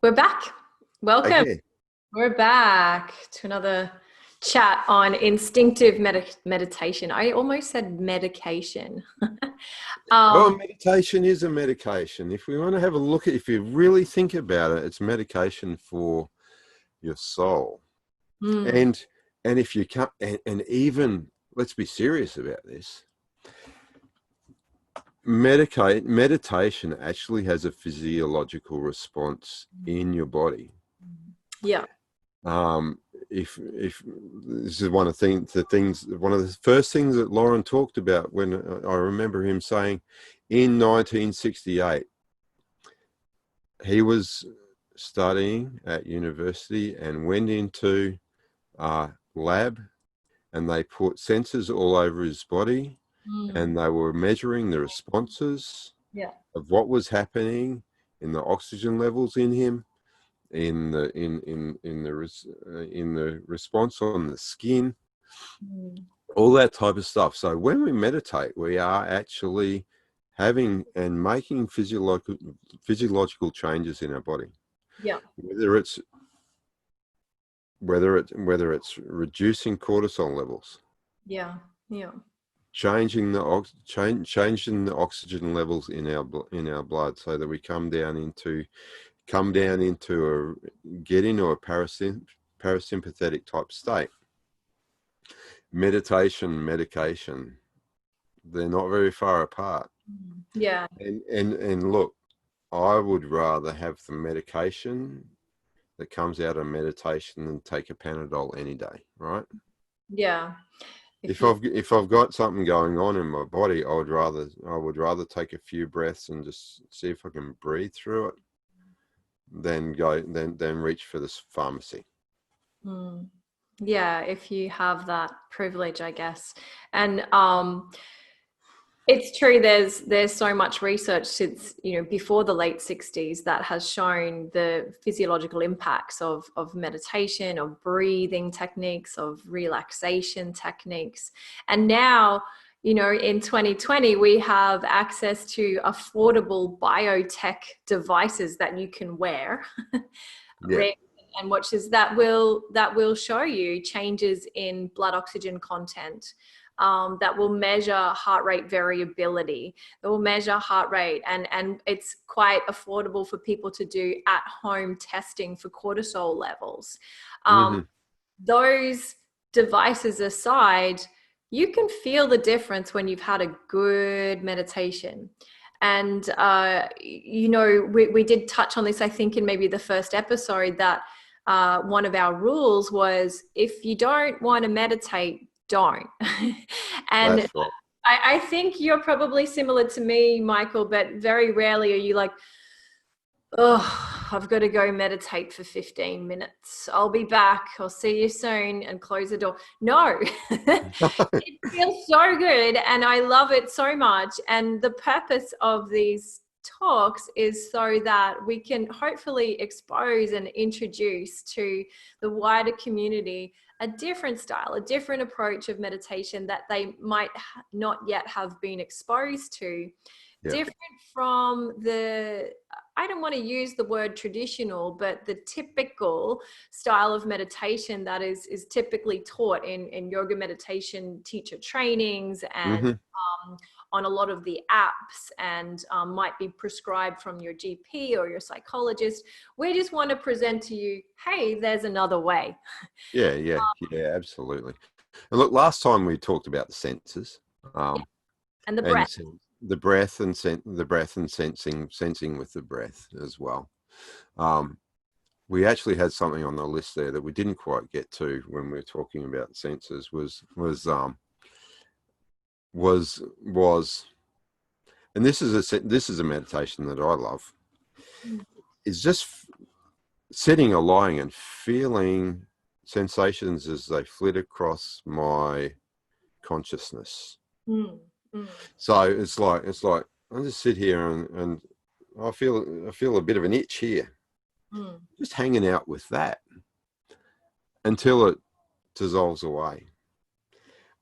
We're back. Welcome. Again. We're back to another chat on instinctive meditation. I almost said medication. Well, um, meditation is a medication. If we want to have a look at, if you really think about it, it's medication for your soul. mm, And if you can't, and even, let's be serious about this. Meditation actually has a physiological response in your body. yeah. If this is one of the first things that Lorin talked about when I remember him saying in 1968, he was studying at university and went into a lab, and they put sensors all over his body, Mm, and they were measuring the responses yeah. of what was happening in the oxygen levels in him, in the response on the skin, Mm, all that type of stuff. So when we meditate, we are actually having and making physiological changes in our body. yeah. Whether it's reducing cortisol levels, Yeah. Yeah. changing changing the oxygen levels in our blood, so that we come down into get into a parasympathetic type state. Medication, they're not very far apart. Yeah. And look, I would rather have the medication that comes out of meditation than take a Panadol any day, right? Yeah. If I've got something going on in my body, I would rather take a few breaths and just see if I can breathe through it than reach for this pharmacy. Mm. Yeah, if you have that privilege, I guess. And it's true. There's so much research since before the late 60s that has shown the physiological impacts of meditation, of breathing techniques, of relaxation techniques, and now in 2020 we have access to affordable biotech devices that you can wear. Yeah. And watches that will show you changes in blood oxygen content, that will measure heart rate variability, that will measure heart rate, and it's quite affordable for people to do at-home testing for cortisol levels. Mm-hmm. Those devices aside, you can feel the difference when you've had a good meditation. And we did touch on this, I think, in maybe the first episode, that one of our rules was, if you don't want to meditate, don't. And That's right. I think you're probably similar to me, Michael, but very rarely are you like, oh, I've got to go meditate for 15 minutes. I'll be back. I'll see you soon, and close the door. No, it feels so good. And I love it so much. And the purpose of these talks is so that we can hopefully expose and introduce to the wider community a different style, a different approach of meditation that they might not yet have been exposed to. Yeah. Different from the, I don't want to use the word traditional, but the typical style of meditation that is typically taught in yoga meditation teacher trainings, and Mm-hmm. on a lot of the apps, and might be prescribed from your GP or your psychologist. We just want to present to you, hey, there's another way. Yeah, absolutely. And look, last time we talked about the senses, And the breath. and the breath and sensing with the breath as well. We actually had something on the list there that we didn't quite get to when we were talking about senses. And this is a meditation that I love. Is just sitting or lying and feeling sensations as they flit across my consciousness. Mm. So it's like I just sit here and I feel a bit of an itch here, just hanging out with that until it dissolves away,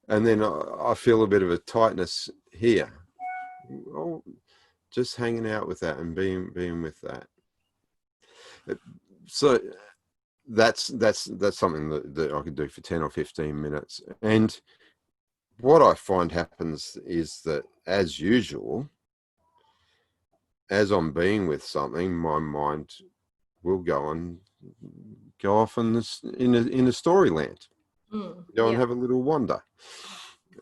and then I feel a bit of a tightness here. Oh, just hanging out with that and being with that. So that's something that I could do for 10 or 15 minutes. And what I find happens is that, as usual, as I'm being with something, my mind will go off in a storyland. Go and have a little wander.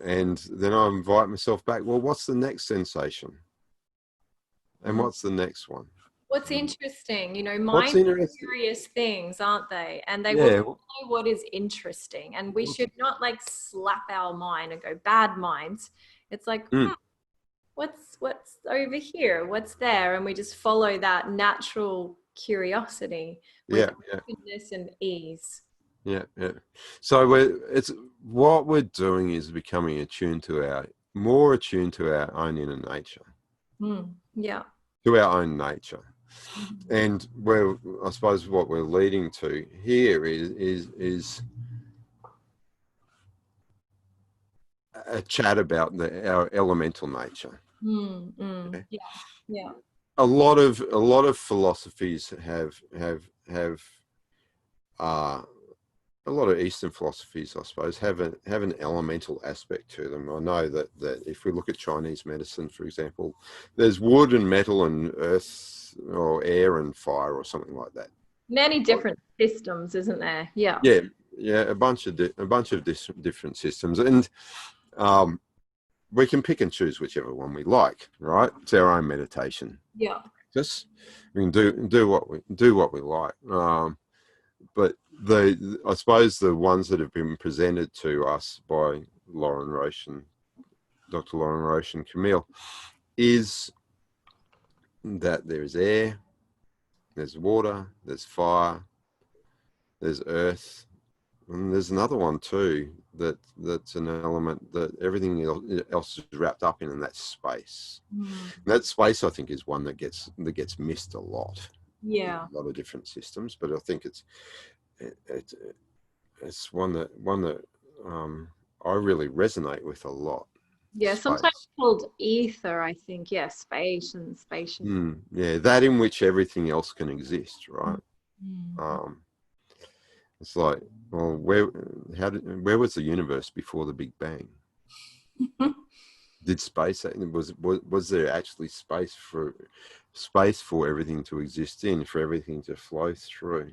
And then I invite myself back. Well, what's the next sensation? And what's the next one? What's interesting, you know, What's minds are interesting? curious things, aren't they? And they Yeah. will follow what is interesting. And we should not like slap our mind and go bad minds. It's like, what's over here? What's there? And we just follow that natural curiosity with openness and ease. Yeah. So what we're doing is becoming more attuned to our own inner nature. Yeah. To our own nature. And I suppose what we're leading to here is a chat about our elemental nature. Yeah. A lot of philosophies have a lot of Eastern philosophies, I suppose, have an elemental aspect to them. I know that if we look at Chinese medicine, for example, there's wood and metal and earth or air and fire or something like that. Many different systems, isn't there? Yeah. A bunch of different systems, and we can pick and choose whichever one we like. Right? It's our own meditation. Yeah. Just we can do what we like. But I suppose the ones that have been presented to us by Lorin, Roche and Dr. Lorin, Roche and Camille is that there's air, there's water, there's fire, there's earth, and there's another one too that's an element that everything else is wrapped up in, and that's space. And that space, I think, is one that gets missed a lot. Yeah. A lot of different systems, but I think it's one that I really resonate with a lot. Yeah, Space. sometimes called ether, I think. Yeah, space and spatial. Yeah, that in which everything else can exist, right? It's like, well, where was the universe before the Big Bang? Did space was there actually space for everything to exist in, for everything to flow through?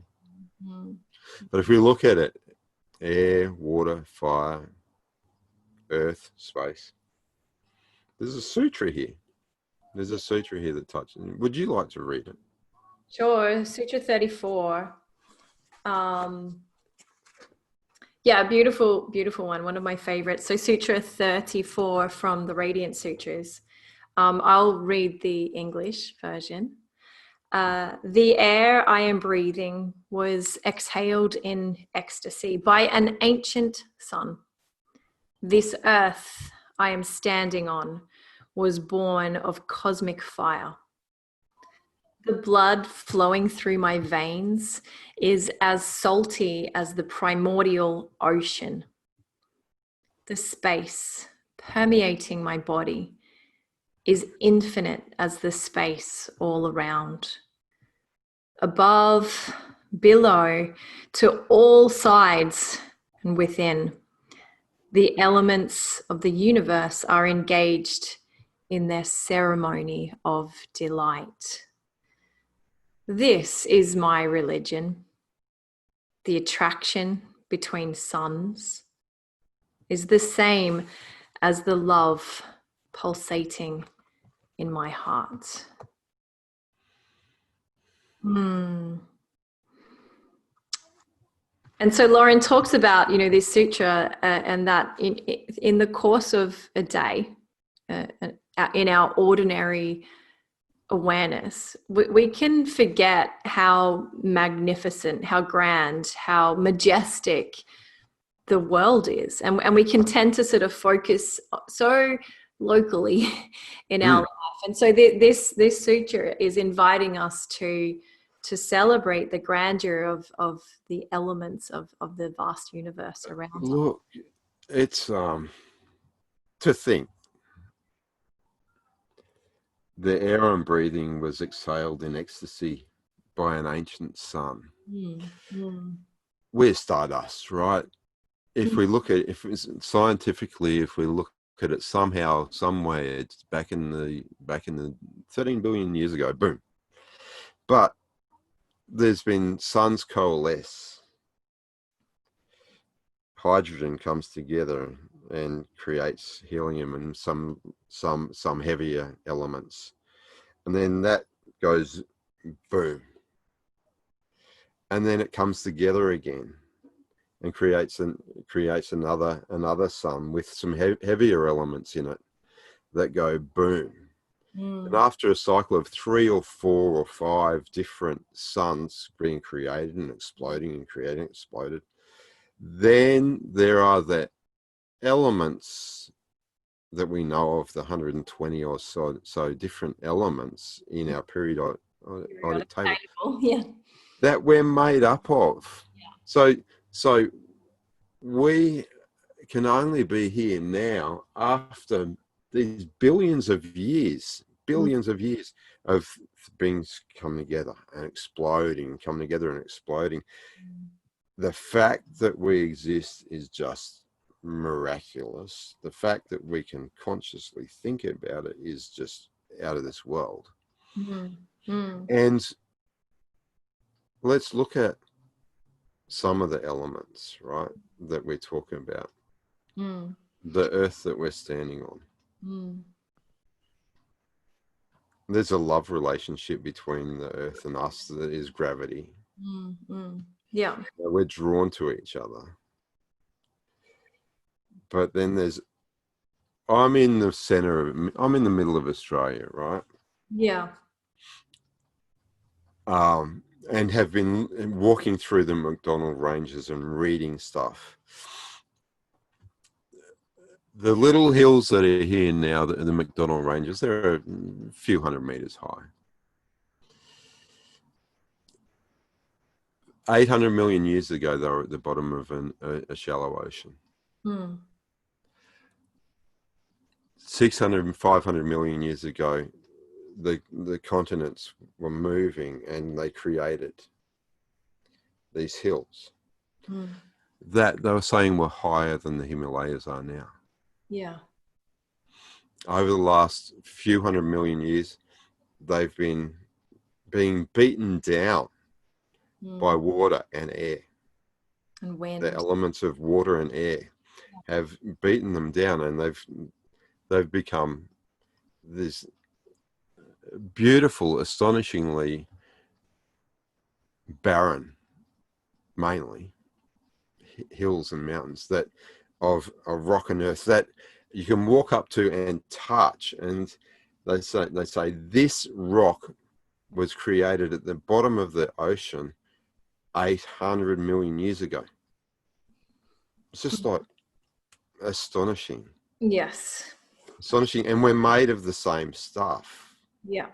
But if we look at it, air, water, fire, earth, space. There's a sutra here. There's a sutra here that touches. Would you like to read it? Sure. Sutra 34. Yeah, beautiful one. One of my favorites. So Sutra 34 from the Radiance Sutras. I'll read the English version. The air I am breathing was exhaled in ecstasy by an ancient sun. This earth I am standing on was born of cosmic fire. The blood flowing through my veins is as salty as the primordial ocean. The space permeating my body is infinite as the space all around. Above, below, to all sides and within, the elements of the universe are engaged in their ceremony of delight. This is my religion. The attraction between suns is the same as the love pulsating in my heart. And so Lorin talks about, this sutra and that in the course of a day, in our ordinary awareness, we can forget how magnificent, how grand, how majestic the world is. And we can tend to sort of focus so locally in our life. And so this sutra is inviting us to celebrate the grandeur of the elements of the vast universe around us. Look, it's to think the air I'm breathing was exhaled in ecstasy by an ancient sun. Mm. We're stardust, right? If we look at, if it's scientifically, if we look at it somehow, somewhere, it's back in the 13 billion years ago, boom. But there's been suns coalesce, hydrogen comes together and creates helium and some heavier elements, and then that goes boom, and then it comes together again and creates another sun with some heavier elements in it that go boom. And after a cycle of 3 or 4 or 5 different suns being created and exploding and creating, exploded, then there are the elements that we know of, the 120 or so different elements in our periodic table. Yeah. That we're made up of. So we can only be here now after these billions of years of things come together and exploding, come together and exploding. The fact that we exist is just miraculous. The fact that we can consciously think about it is just out of this world. And let's look at some of the elements, right, that we're talking about. The earth that we're standing on. There's a love relationship between the earth and us that is gravity. Yeah. We're drawn to each other. But then I'm in the middle of Australia, right? Yeah. And have been walking through the McDonnell Ranges and reading stuff. The little hills that are here now, the McDonnell Ranges, they're a few hundred meters high. 800 million years ago, they were at the bottom of a shallow ocean. 600 and 500 million years ago, the continents were moving and they created these hills that they were saying were higher than the Himalayas are now. Yeah. Over the last few 100 million years, they've been being beaten down by water and air. And wind. The elements of water and air have beaten them down, and they've become this beautiful, astonishingly barren, mainly hills and mountains that of rock and earth that you can walk up to and touch. And they say this rock was created at the bottom of the ocean 800 million years ago. It's just like astonishing. Yes. Astonishing. And we're made of the same stuff. Yeah.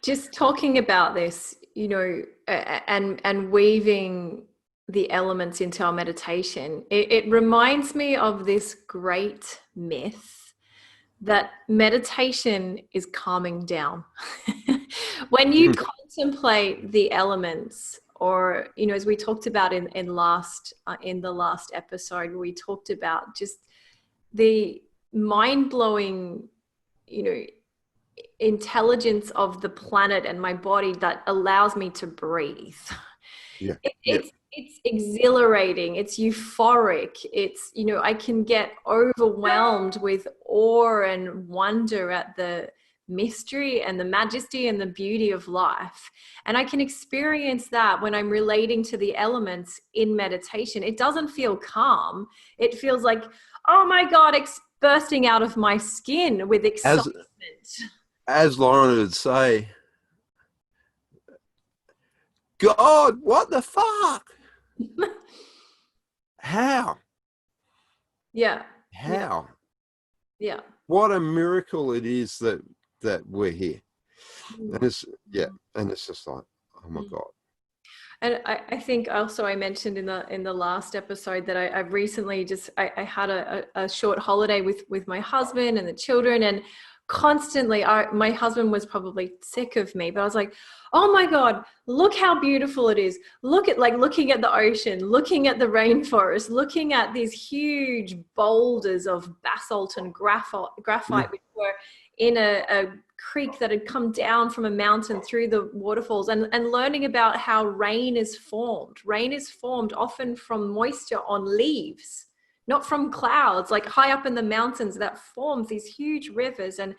Just talking about this, and weaving the elements into our meditation, it reminds me of this great myth that meditation is calming down. When you contemplate the elements, or as we talked about in the last episode, we talked about just the mind-blowing intelligence of the planet and my body that allows me to breathe. It's exhilarating, it's euphoric, it's I can get overwhelmed with awe and wonder at the mystery and the majesty and the beauty of life. And I can experience that when I'm relating to the elements in meditation. It doesn't feel calm, it feels like, oh my God, it's bursting out of my skin with excitement. As Lorin would say, God, what the fuck? How? Yeah. How? Yeah. What a miracle it is that we're here. And it's just like, oh my God. And I think also I mentioned in the last episode that I've recently I had a short holiday with my husband and the children, and constantly, my husband was probably sick of me, but I was like, oh my God, look how beautiful it is. Look at, like, looking at the ocean, looking at the rainforest, looking at these huge boulders of basalt and graphite, which were in a creek that had come down from a mountain through the waterfalls, and learning about how rain is formed. Rain is formed often from moisture on leaves, not from clouds, like high up in the mountains, that forms these huge rivers, and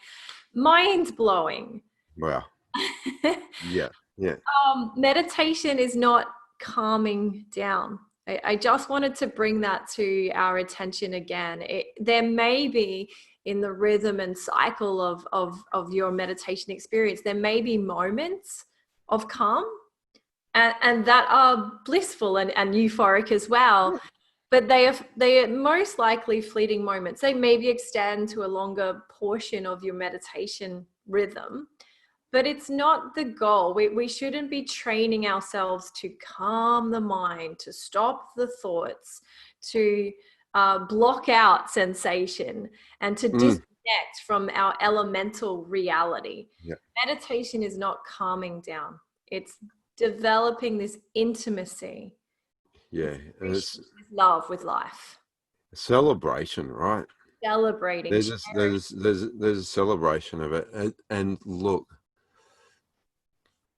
mind blowing. Wow. Yeah. Yeah. Meditation is not calming down. I just wanted to bring that to our attention again. There may be, in the rhythm and cycle of your meditation experience, there may be moments of calm and that are blissful and euphoric as well. But they are most likely fleeting moments. They maybe extend to a longer portion of your meditation rhythm, but it's not the goal. We shouldn't be training ourselves to calm the mind, to stop the thoughts, to block out sensation, and to disconnect from our elemental reality. Yeah. Meditation is not calming down. It's developing this intimacy. Yeah. And it's Love with life. a celebration, right? Celebrating. There's a celebration of it. And look,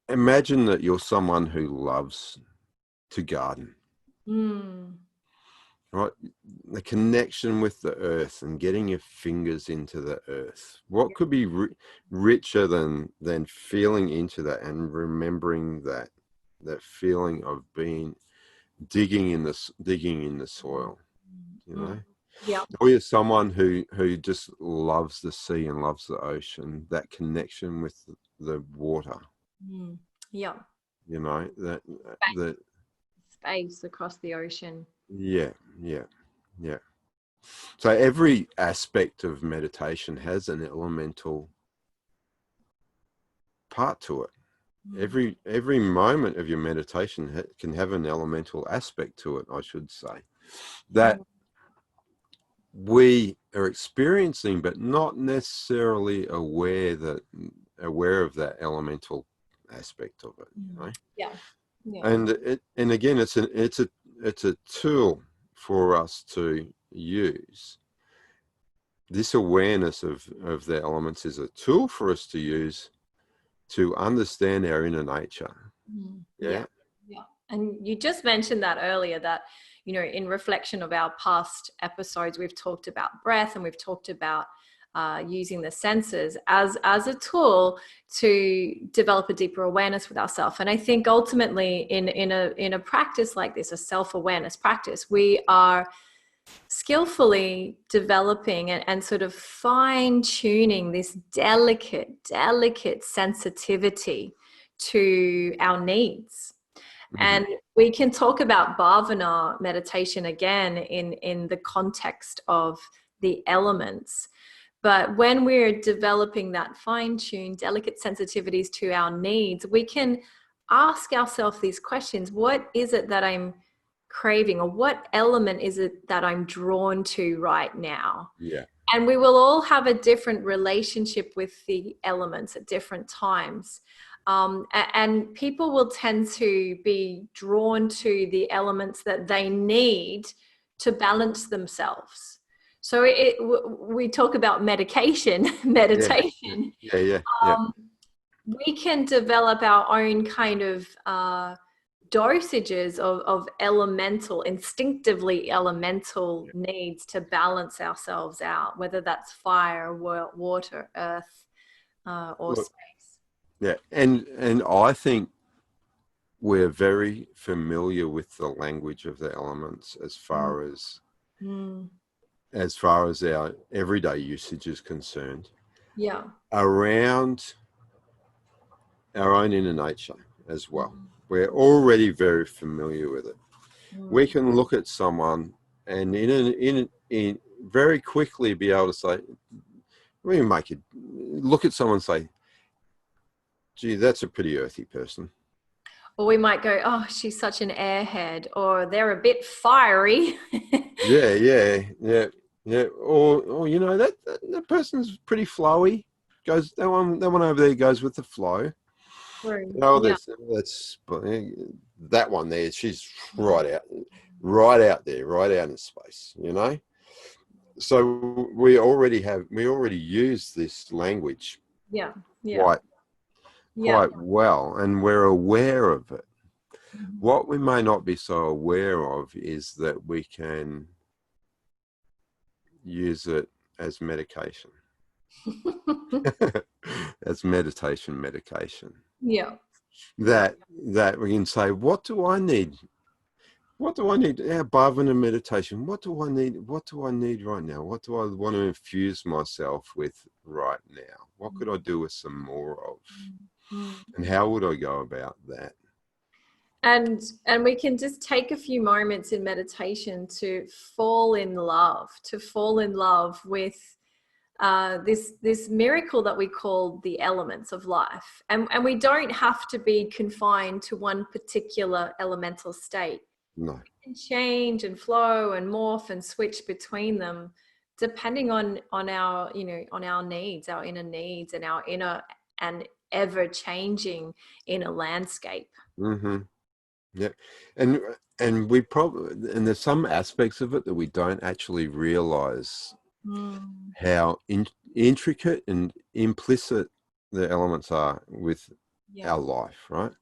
imagine that you're someone who loves to garden. Right? The connection with the earth and getting your fingers into the earth. What could be richer than feeling into that and remembering that feeling of being digging in the soil, you know? Yeah. Or you're someone who just loves the sea and loves the ocean, that connection with the water. Yeah. You know, that space across the ocean. Yeah. So every aspect of meditation has an elemental part to it. Every moment of your meditation can have an elemental aspect to it, I should say, that we are experiencing, but not necessarily aware of that elemental aspect of it. You know? Yeah. And again, it's a tool for us to use. This awareness of the elements is a tool for us to use to understand our inner nature. Yeah. And you just mentioned that earlier, that, you know, in reflection of our past episodes, we've talked about breath, and we've talked about using the senses as a tool to develop a deeper awareness with ourselves. And I think ultimately in a practice like this, a self-awareness practice, we are skillfully developing and sort of fine-tuning this delicate sensitivity to our needs. And we can talk about bhavana meditation again in the context of the elements. But when we're developing that fine-tuned, delicate sensitivities to our needs, we can ask ourselves these questions. What is it that I'm craving, or what element is it that I'm drawn to right now? Yeah. And we will all have a different relationship with the elements at different times. And people will tend to be drawn to the elements that they need to balance themselves. So we talk about meditation. Yeah. We can develop our own kind of dosages of instinctively elemental needs to balance ourselves out, whether that's fire, water, earth, or space. Yeah, and I think we're very familiar with the language of the elements as far as our everyday usage is concerned. Yeah. Around our own inner nature as well. We're already very familiar with it. We can look at someone and in very quickly be able to say, look at someone and say, gee, that's a pretty earthy person. Or we might go, oh, she's such an airhead, or they're a bit fiery. Yeah. Or you know, that person's pretty flowy. goes, that one over there goes with the flow. Right. Oh, Yeah. that's that one there. She's right out there, right out in space. You know. So we already use this language Yeah. Yeah. quite Yeah. well, and we're aware of it. Mhm. What we may not be so aware of is that we can use it as medication. As medication. Yeah. That we can say, what do I need? What do I need above in a meditation? What do I need? What do I need right now? What do I want to infuse myself with right now? What could I do with some more of? Mm. And how would I go about that? And we can just take a few moments in meditation to fall in love with this miracle that we call the elements of life. And we don't have to be confined to one particular elemental state. No. We can change and flow and morph and switch between them depending on our, on our needs, our inner needs, and our inner and ever changing inner landscape. Mm-hmm. Yeah. And we probably, and there's some aspects of it that we don't actually realize how intricate and implicit the elements are with our life, right?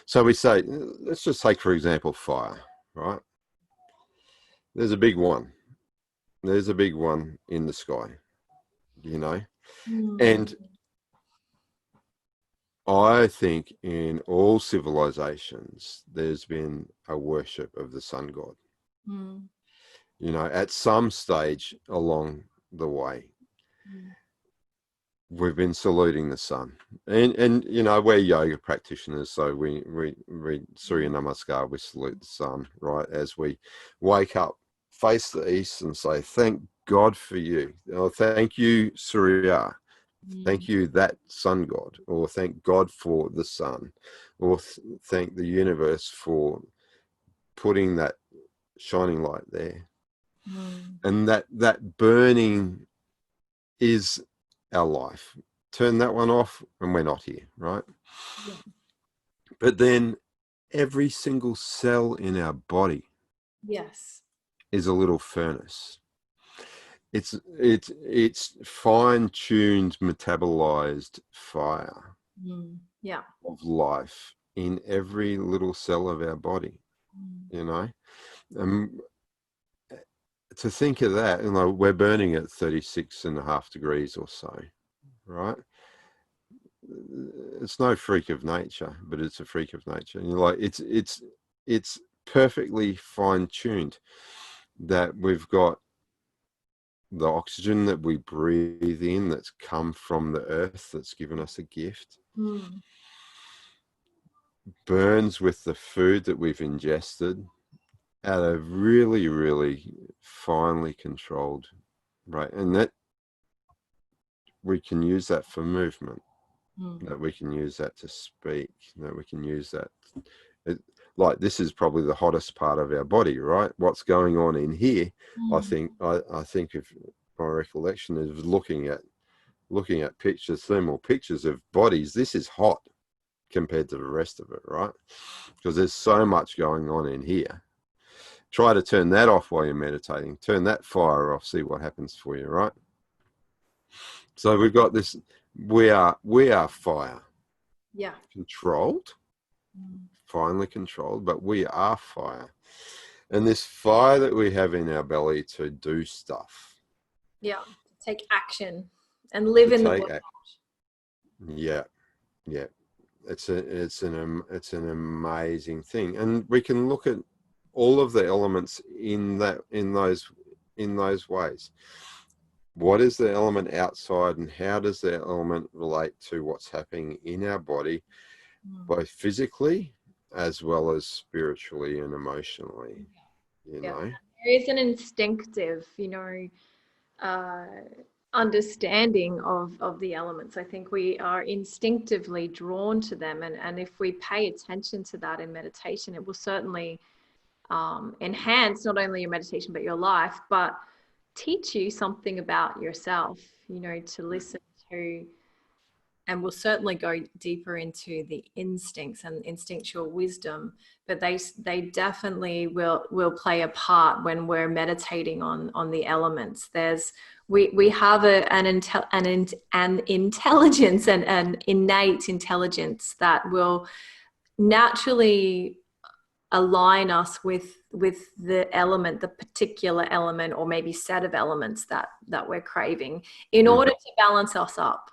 So we say, let's just take, for example, fire, right? There's a big one. There's a big one in the sky, you know? And I think in all civilizations, there's been a worship of the sun god, you know, at some stage along the way. We've been saluting the sun, and you know, we're yoga practitioners, so we Surya Namaskar, we salute the sun, right, as we wake up, face the east, and say, "Thank God for you. Oh, thank you, Surya. Thank you, that sun god," or "Thank God for the sun," or "Thank the universe for putting that shining light there." And that burning is our life. Turn that one off and we're not here, right? Yeah. But then every single cell in our body is a little furnace. It's fine-tuned, metabolized fire of life in every little cell of our body, you know. To think of that, you know, we're burning at 36.5 degrees or so, right? It's no freak of nature, but it's a freak of nature. And you're like, it's perfectly fine-tuned that we've got the oxygen that we breathe in that's come from the earth, that's given us a gift, burns with the food that we've ingested at a really, really finely controlled rate. And that we can use that for movement, that we can use that to speak, that we can use that. Like, this is probably the hottest part of our body, right? What's going on in here? I think if my recollection is looking at pictures, thermal pictures of bodies, this is hot compared to the rest of it, right? Because there's so much going on in here. Try to turn that off while you're meditating. Turn that fire off, see what happens for you, right? So we've got this, we are fire. Yeah. Controlled, finely controlled, but we are fire. And this fire that we have in our belly to do stuff. Yeah. Take action and live in the world. Yeah. Yeah. It's an amazing thing. And we can look at all of the elements in those ways. What is the element outside, and how does the element relate to what's happening in our body, both physically as well as spiritually and emotionally, you know? There is an instinctive, understanding of the elements. I think we are instinctively drawn to them. And if we pay attention to that in meditation, it will certainly enhance not only your meditation, but your life, but teach you something about yourself, to listen to and we'll certainly go deeper into the instincts and instinctual wisdom, but they definitely will play a part when we're meditating on the elements. We have an intelligence and an innate intelligence that will naturally align us with the element, the particular element, or maybe set of elements that we're craving in order to balance us up.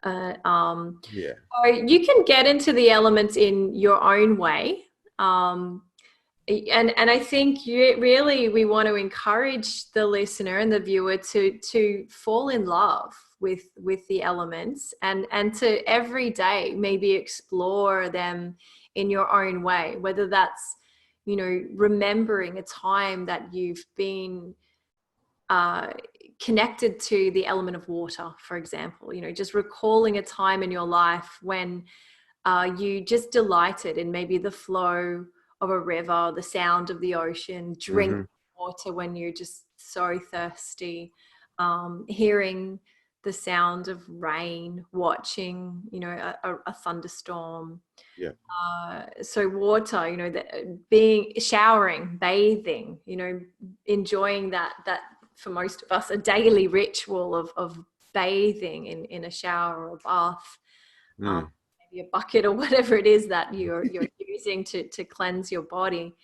So you can get into the elements in your own way. And I think we want to encourage the listener and the viewer to fall in love with the elements and to every day maybe explore them in your own way, whether that's, remembering a time that you've been connected to the element of water, for example, just recalling a time in your life when you just delighted in maybe the flow of a river, the sound of the ocean, drink water when you're just so thirsty, hearing the sound of rain, watching, a thunderstorm. Yeah. So water, showering, bathing, enjoying that for most of us, a daily ritual of bathing in a shower or bath, maybe a bucket or whatever it is that you're using to cleanse your body.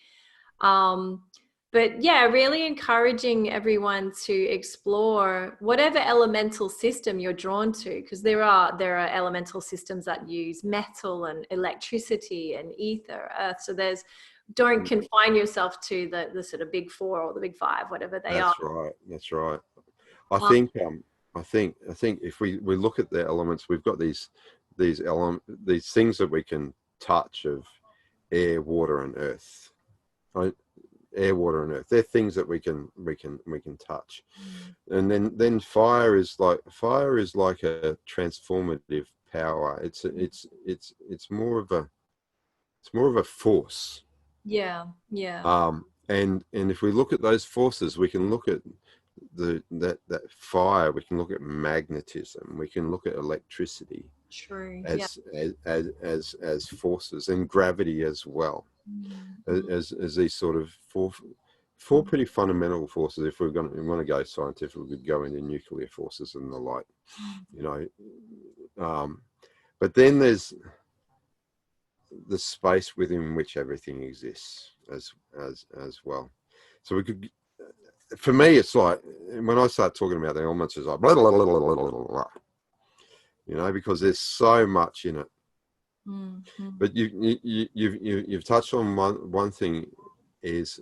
But yeah, really encouraging everyone to explore whatever elemental system you're drawn to, because there are elemental systems that use metal and electricity and ether, earth. So don't confine yourself to the sort of big four or the big five, whatever they are. That's right. I think if we look at the elements, we've got these things that we can touch of air, water, and earth. Right? Air, water, and earth. They're things that we can touch. And then fire is like a transformative power. It's more of a force. Yeah. And if we look at those forces, we can look at that fire. We can look at magnetism. We can look at electricity. True. As forces, and gravity as well. As these sort of four pretty fundamental forces. If we want to go scientific, we could go into nuclear forces and the like, but then there's the space within which everything exists as well. So we could, for me, it's like when I start talking about the elements, it's like blah, blah, blah, blah, blah, blah, because there's so much in it. But you've touched on one thing, is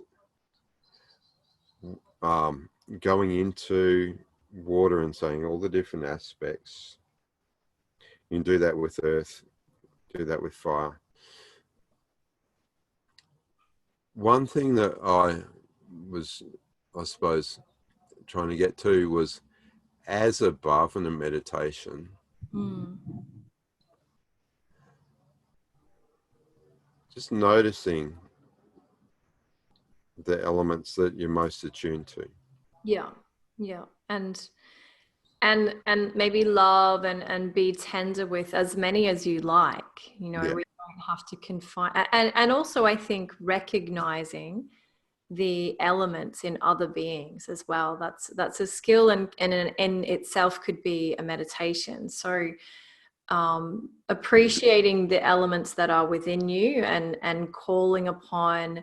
going into water and saying all the different aspects. You can do that with earth, do that with fire. One thing that I was, I suppose, trying to get to was, as above in a meditation, just noticing the elements that you're most attuned to. Yeah. And maybe love and be tender with as many as you like. We don't have to confine. And also, I think recognizing the elements in other beings as well. That's a skill, and in itself could be a meditation. So appreciating the elements that are within you and calling upon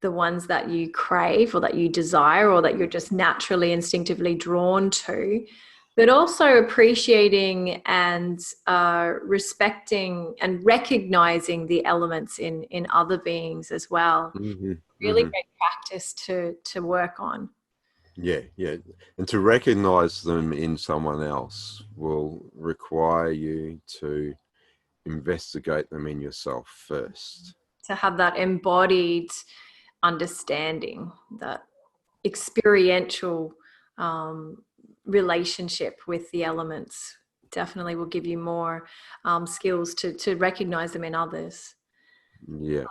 the ones that you crave or that you desire or that you're just naturally instinctively drawn to, but also appreciating and respecting and recognizing the elements in other beings as well. Really great practice to work on. Yeah. And to recognize them in someone else will require you to investigate them in yourself first. To have that embodied understanding, that experiential relationship with the elements definitely will give you more skills to recognize them in others. Yeah.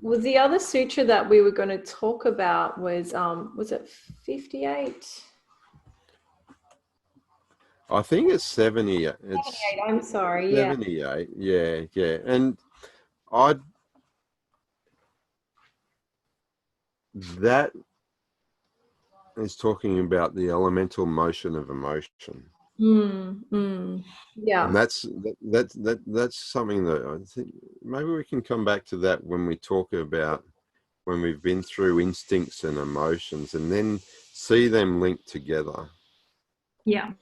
Well, the other sutra that we were going to talk about was it 58? I think it's 70. It's 78, I'm sorry, yeah. 78. Yeah. And that is talking about the elemental motion of emotion. Yeah. And that's something that I think maybe we can come back to that when we talk about when we've been through instincts and emotions, and then see them linked together. Yeah.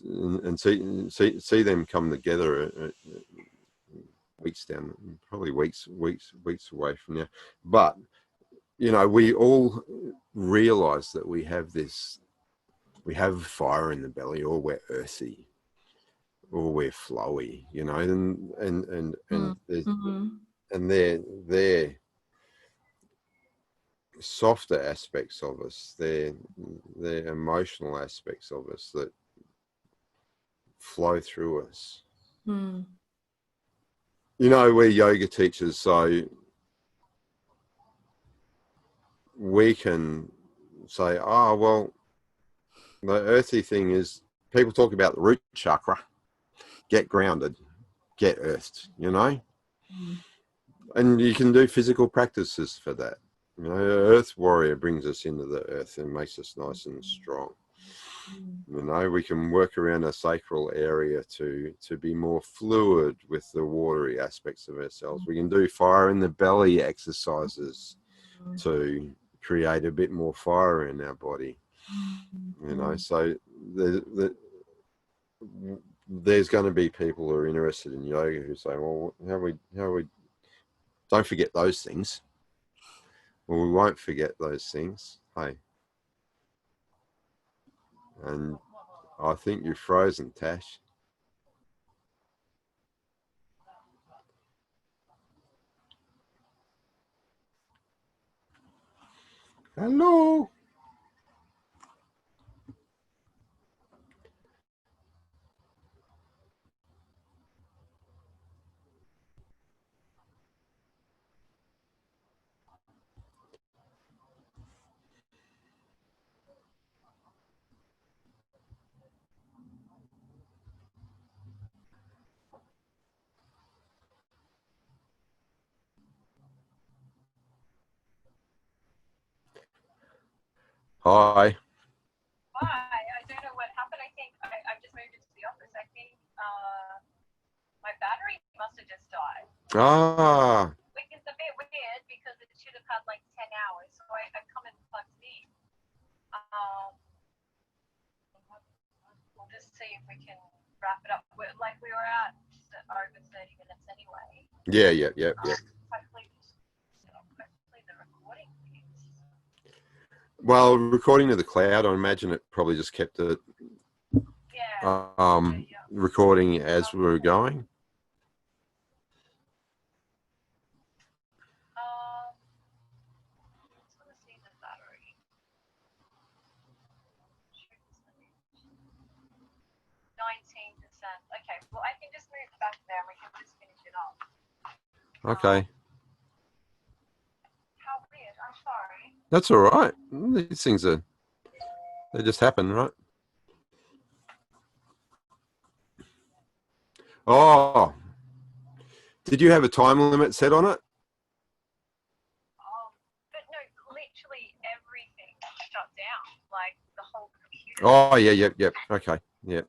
And see them come together weeks down, probably weeks away from now. But we all realize that we have fire in the belly, or we're earthy, or we're flowy, and they're softer aspects of us. They're emotional aspects of us that flow through us. We're yoga teachers, so we can say, oh, well, the earthy thing is, people talk about the root chakra, get grounded, get earthed, and you can do physical practices for that. Earth warrior brings us into the earth and makes us nice and strong. We can work around a sacral area to be more fluid with the watery aspects of ourselves. We can do fire in the belly exercises to create a bit more fire in our body. So there's going to be people who are interested in yoga who say, well, how we don't forget those things. Well, we won't forget those things. Hey. And I think you're frozen, Tash. Hello. Hi. Hi, I don't know what happened. I think I've just moved into the office. I think my battery must have just died. Which is a bit weird because it should have had like 10 hours. So I come and plugged it in. We'll just see if we can wrap it up. We were out over 30 minutes anyway. Yeah. Hopefully the recording is. Well, recording to the cloud, I imagine it probably just kept it recording as we were going. Just want to see the battery. 19%. Okay, well, I can just move back there and we can just finish it off. Okay. How weird. I'm sorry. That's all right. These things they just happen, right? Oh, did you have a time limit set on it? But no, literally everything shut down, like the whole computer. Oh, yep. Okay, yep.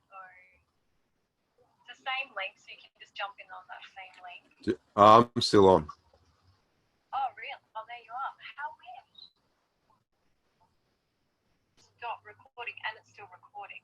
So it's the same link, so you can just jump in on that same link. I'm still on. Oh, really? Oh, there you are. How weird. Stop recording, and it's still recording.